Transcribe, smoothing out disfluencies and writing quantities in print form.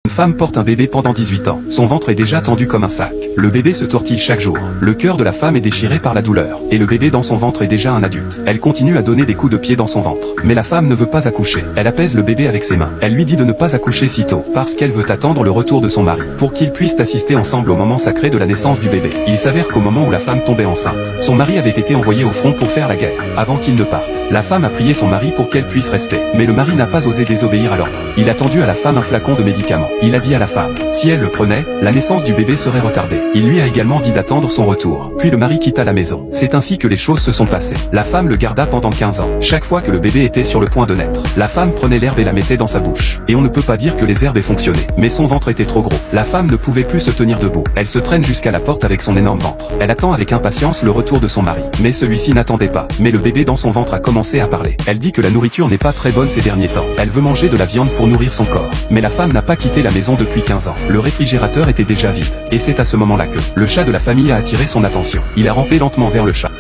Une femme porte un bébé pendant 18 ans. Son ventre est déjà tendu comme un sac. Le bébé se tortille chaque jour. Le cœur de la femme est déchiré par la douleur. Et le bébé dans son ventre est déjà un adulte. Elle continue à donner des coups de pied dans son ventre. Mais la femme ne veut pas accoucher. Elle apaise le bébé avec ses mains. Elle lui dit de ne pas accoucher si tôt, parce qu'elle veut attendre le retour de son mari, pour qu'ils puissent assister ensemble au moment sacré de la naissance du bébé. Il s'avère qu'au moment où la femme tombait enceinte, son mari avait été envoyé au front pour faire la guerre. Avant qu'il ne parte, la femme a prié son mari pour qu'elle puisse rester. Mais le mari n'a pas osé désobéir à l'ordre. Il a tendu à la femme un flacon de médicaments. Il a dit à la femme, si elle le prenait, la naissance du bébé serait retardée. Il lui a également dit d'attendre son retour. Puis le mari quitta la maison. C'est ainsi que les choses se sont passées. La femme le garda pendant 15 ans. Chaque fois que le bébé était sur le point de naître, la femme prenait l'herbe et la mettait dans sa bouche. Et on ne peut pas dire que les herbes aient fonctionné. Mais son ventre était trop gros. La femme ne pouvait plus se tenir debout. Elle se traîne jusqu'à la porte avec son énorme ventre. Elle attend avec impatience le retour de son mari. Mais celui-ci n'attendait pas. Mais le bébé dans son ventre a commencé à parler. Elle dit que la nourriture n'est pas très bonne ces derniers temps. Elle veut manger de la viande pour nourrir son corps. Mais la femme n'a pas quitté la maison depuis 15 ans. Le réfrigérateur était déjà vide. Et c'est à ce moment-là que le chat de la famille a attiré son attention. Il a rampé lentement vers le chat.